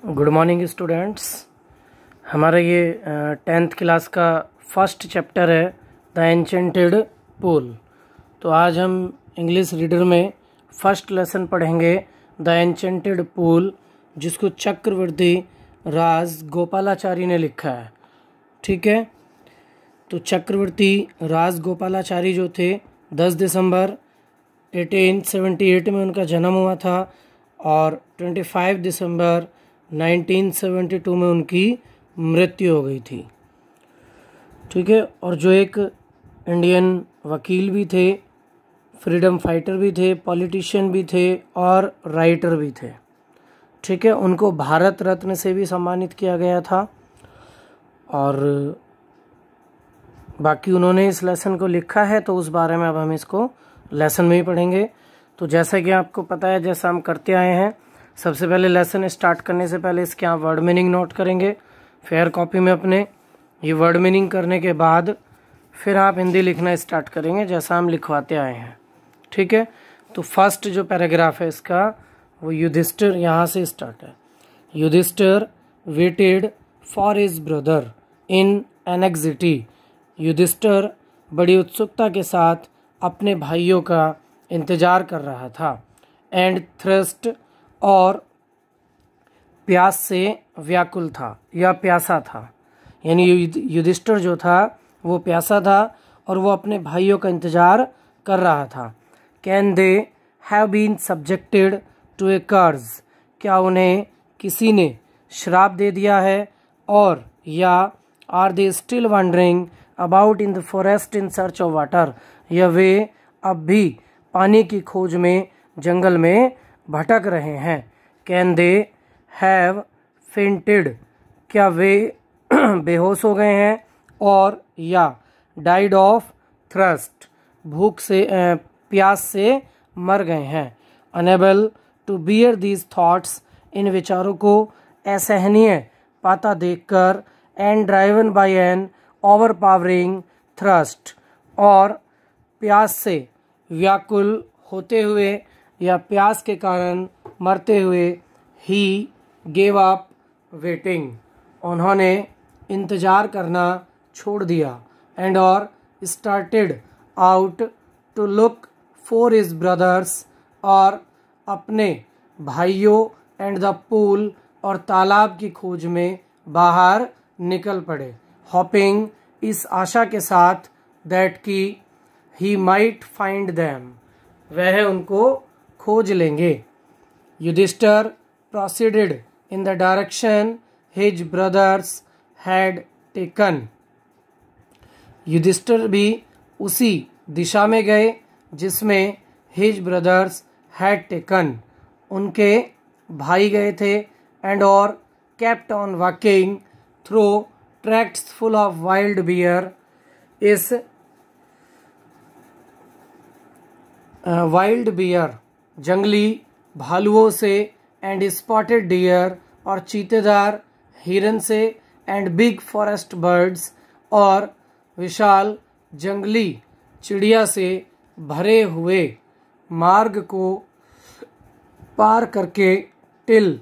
Good morning students. हमारा ये 10th class का फर्स्ट चैप्टर है द एन्चेंटेड पूल। तो आज हम इंग्लिश रीडर में फर्स्ट लेसन पढ़ेंगे द एन्चेंटेड पूल, जिसको चक्रवर्ती राज गोपालाचारी ने लिखा है। ठीक है, तो चक्रवर्ती राज गोपालाचारी जो थे 10 दिसंबर 1878 में उनका जन्म हुआ था और 25 दिसंबर 1972 में उनकी मृत्यु हो गई थी। ठीक है, और जो एक इंडियन वकील भी थे, फ्रीडम फाइटर भी थे, पॉलिटिशियन भी थे और राइटर भी थे। ठीक है, उनको भारत रत्न से भी सम्मानित किया गया था। और बाकी उन्होंने इस लेसन को लिखा है, तो उस बारे में अब हम इसको लेसन में ही पढ़ेंगे। तो जैसा कि आपको पता है, जैसा हम करते आए हैं, सबसे पहले लेसन स्टार्ट करने से पहले इसके आप वर्ड मीनिंग नोट करेंगे फेयर कॉपी में अपने। ये वर्ड मीनिंग करने के बाद फिर आप हिंदी लिखना स्टार्ट करेंगे जैसा हम लिखवाते आए हैं। ठीक है, तो फर्स्ट जो पैराग्राफ है इसका वो युधिष्ठिर यहाँ से स्टार्ट है। Yudhishthira waited for his brother in anxiety. Yudhishthira बड़ी उत्सुकता के साथ अपने भाइयों का इंतजार कर रहा था। एंड थ्रस्ट, और प्यास से व्याकुल था या प्यासा था, यानी युधिष्ठिर जो था वो प्यासा था और वो अपने भाइयों का इंतजार कर रहा था। Can they have been subjected to a curse, क्या उन्हें किसी ने श्राप दे दिया है, और या are they still wandering about in the forest in search of water, या वे अब भी पानी की खोज में जंगल में भटक रहे हैं। कैन दे हैव फेंटेड, क्या वे बेहोश हो गए हैं, और या डाइड ऑफ थ्रस्ट, भूख से प्यास से मर गए हैं। Unable to bear these thoughts, इन विचारों को असहनीय पाता देखकर। And driven by an overpowering thrust, और प्यास से व्याकुल होते हुए या प्यास के कारण मरते हुए। ही गेव अप वेटिंग, उन्होंने इंतजार करना छोड़ दिया। एंड और started out to look for his brothers, और अपने भाइयों एंड द पूल, और तालाब की खोज में बाहर निकल पड़े। हॉपिंग, इस आशा के साथ दैट की ही माइट फाइंड देम, वह उनको खोज लेंगे। Yudhishthir proceeded in the direction his brothers had taken, Yudhishthir भी उसी दिशा में गए जिसमें his brothers had taken, उनके भाई गए थे। and और kept on walking through tracts full of wild bear, इस वाइल्ड बियर, जंगली भालुओं से, एंड स्पॉटेड डियर, और चीतेदार हिरन से, एंड बिग फॉरेस्ट बर्ड्स, और विशाल जंगली चिड़िया से भरे हुए मार्ग को पार करके। Till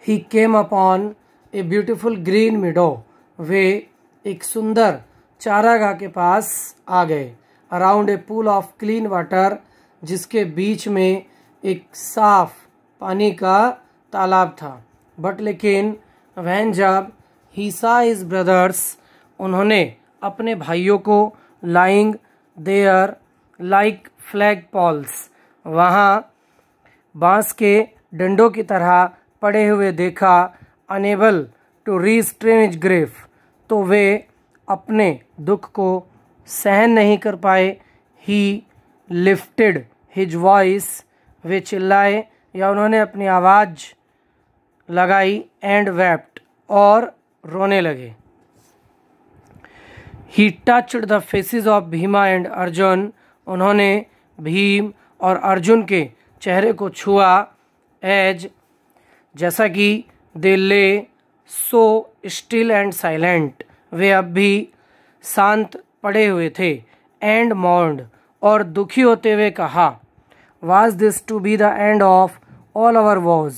he came upon a beautiful green meadow, वे एक सुंदर चारागाह के पास आ गए। Around a pool of clean water, जिसके बीच में एक साफ पानी का तालाब था। बट लेकिन वह जब ही सा हिज ब्रदर्स, उन्होंने अपने भाइयों को lying there like flag poles, वहाँ बांस के डंडों की तरह पड़े हुए देखा। Unable to restrain his grief, तो वे अपने दुख को सहन नहीं कर पाए। ही लिफ्टेड हिज वॉइस, वे चिल्लाए या उन्होंने अपनी आवाज़ लगाई। एंड वेप्ट, और रोने लगे। ही touched the faces of Bhima and Arjuna, उन्होंने भीम और अर्जुन के चेहरे को छुआ। एज, जैसा कि दे ले सो स्टिल एंड साइलेंट, वे अब भी शांत पड़े हुए थे। एंड मॉर्न्ड, और दुखी होते हुए कहा। Was this to be the end of all our woes,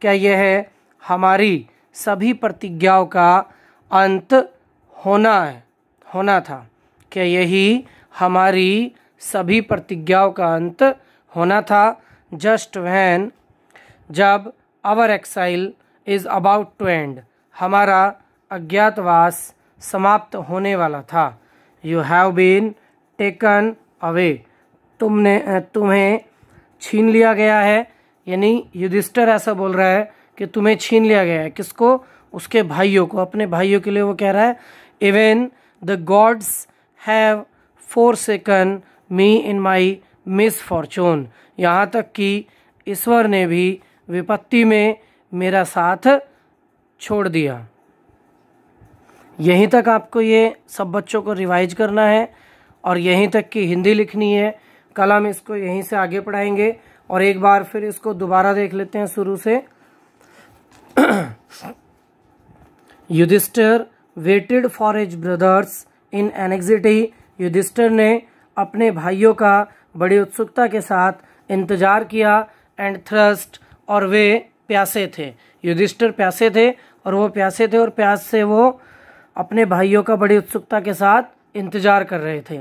क्या यह हमारी सभी प्रतिज्ञाओं का अंत होना था। क्या यही हमारी सभी प्रतिज्ञाओं का अंत होना था। जस्ट व्हेन, जब our exile is about to end, हमारा अज्ञातवास समाप्त होने वाला था। You have been taken away, तुम्हें छीन लिया गया है। यानी युधिष्ठिर ऐसा बोल रहा है कि तुम्हें छीन लिया गया है। किसको? उसके भाइयों को, अपने भाइयों के लिए वो कह रहा है even the gods have forsaken me in my misfortune, यहाँ तक कि ईश्वर ने भी विपत्ति में मेरा साथ छोड़ दिया। यहीं तक आपको ये सब बच्चों को रिवाइज करना है और यहीं तक की हिंदी लिखनी है। कल हम इसको यहीं से आगे पढ़ाएंगे और एक बार फिर इसको दोबारा देख लेते हैं शुरू से। Yudhishthira waited for his brothers in anxiety, Yudhishthira ने अपने भाइयों का बड़ी उत्सुकता के साथ इंतजार किया। एंड थ्रस्ट, और वे प्यासे थे। युधिष्ठिर प्यासे थे और वो प्यासे थे और प्यास से वो अपने भाइयों का बड़ी उत्सुकता के साथ इंतजार कर रहे थे।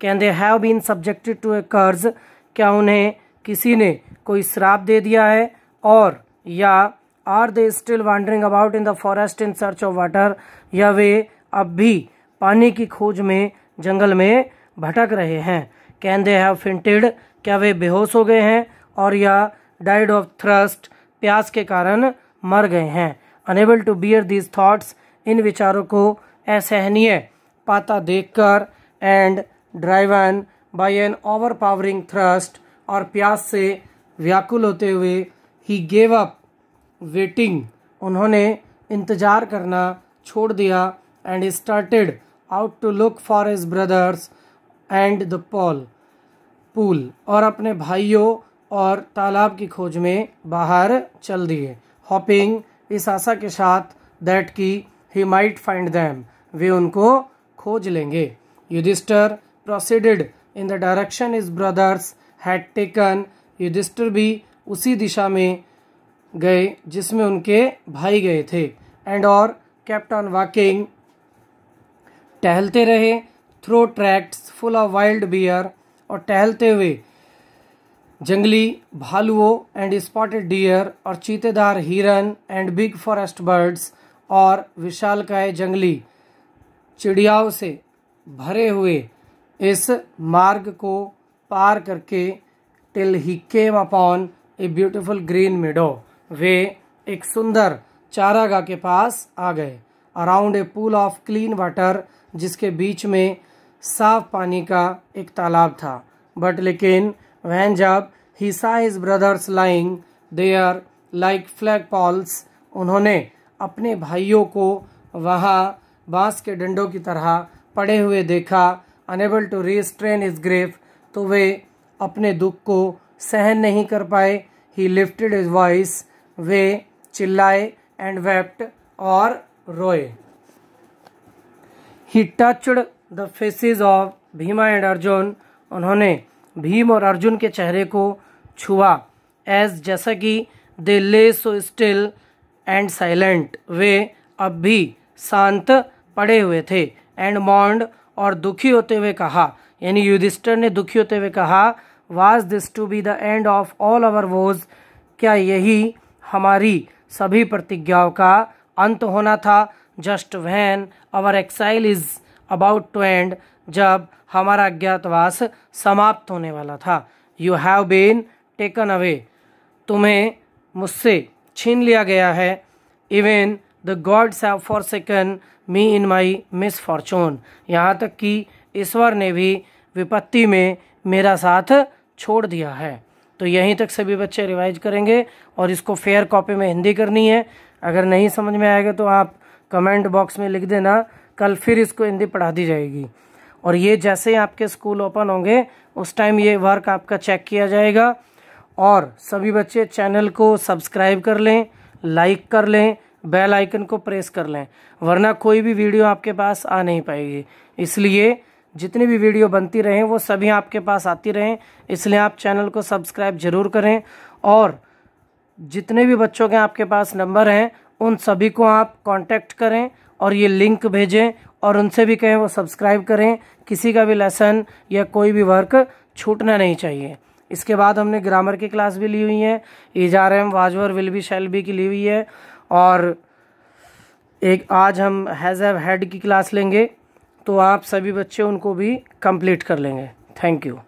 Can they have been subjected to a curse, क्या उन्हें किसी ने कोई श्राप दे दिया है। और या are they still wandering about in the forest in search of water, या वे अब भी पानी की खोज में जंगल में भटक रहे हैं। कैन दे हैव फेंटेड, क्या वे बेहोश हो गए हैं। और या डाइड ऑफ थ्रस्ट, प्यास के कारण मर गए हैं। Unable to bear these thoughts, इन विचारों को असहनीय पाता देखकर। And driven by an overpowering thrust, और प्यास से व्याकुल होते हुए ही गेव अप वेटिंग, उन्होंने इंतजार करना छोड़ दिया। And started out to look for his brothers and the pool, और अपने भाइयों और तालाब की खोज में बाहर चल दिए। हॉपिंग, इस आशा के साथ दैट की ही माइट फाइंड देम, वे उनको खोज लेंगे। Yudhishthira proceeded in the direction his brothers had taken, Yudhishthira भी उसी दिशा में गए जिसमें उनके भाई गए थे। एंड और केप्ट ऑन वॉकिंग, टहलते रहे। Through tracts full of wild bear, और टहलते हुए जंगली भालुओं एंड स्पॉटेड डियर, और चीतेदार हिरन एंड बिग फॉरेस्ट बर्ड्स, और विशालकाय जंगली चिड़ियाओं से भरे हुए इस मार्ग को पार करके till he came upon a beautiful green meadow, वे एक सुंदर चारागाह के पास आ गए। Around a pool of clean water, जिसके बीच में साफ पानी का एक तालाब था। बट लेकिन वह जब he saw his brothers lying there like flag poles, उन्होंने अपने भाइयों को वहाँ बांस के डंडों की तरह पड़े हुए देखा। Unable to restrain his grief, तो वे अपने दुख को सहन नहीं कर पाए। ही लिफ्टेड हिज वॉइस, वे चिल्लाए। एंड वेप्ट, और रोए। He touched the faces of Bhima and Arjuna, उन्होंने भीम और अर्जुन के चेहरे को छुआ। एज, जैसा कि दे ले सो स्टिल एंड साइलेंट, वे अब भी शांत पड़े हुए थे। एंड मॉन्ड, और दुखी होते हुए कहा, यानी युधिष्ठिर ने दुखी होते हुए कहा, was this to be the end of all our vows, क्या यही हमारी सभी प्रतिज्ञाओं का अंत होना था। Just when our exile is about to end, जब हमारा अज्ञातवास समाप्त होने वाला था। You have been taken away, तुम्हें मुझसे छीन लिया गया है। Even the gods have forsaken me in my misfortune, यहाँ तक कि ईश्वर ने भी विपत्ति में मेरा साथ छोड़ दिया है। तो यहीं तक सभी बच्चे रिवाइज करेंगे और इसको फेयर कॉपी में हिंदी करनी है। अगर नहीं समझ में आएगा तो आप कमेंट बॉक्स में लिख देना, कल फिर इसको हिंदी पढ़ा दी जाएगी। और ये जैसे ही आपके स्कूल ओपन होंगे उस टाइम ये वर्क आपका चेक किया जाएगा। और सभी बच्चे चैनल को सब्सक्राइब कर लें, लाइक कर लें, बेल आइकन को प्रेस कर लें, वरना कोई भी वीडियो आपके पास आ नहीं पाएगी। इसलिए जितनी भी वीडियो बनती रहें वो सभी आपके पास आती रहें, इसलिए आप चैनल को सब्सक्राइब जरूर करें। और जितने भी बच्चों के आपके पास नंबर हैं उन सभी को आप कांटेक्ट करें और ये लिंक भेजें और उनसे भी कहें वो सब्सक्राइब करें। किसी का भी लेसन या कोई भी वर्क छूटना नहीं चाहिए। इसके बाद हमने ग्रामर की क्लास भी ली हुई है, is are am was were will be shall be की ली हुई है, और एक आज हम हैज़ हैव हैड की क्लास लेंगे, तो आप सभी बच्चे उनको भी कंप्लीट कर लेंगे। Thank you.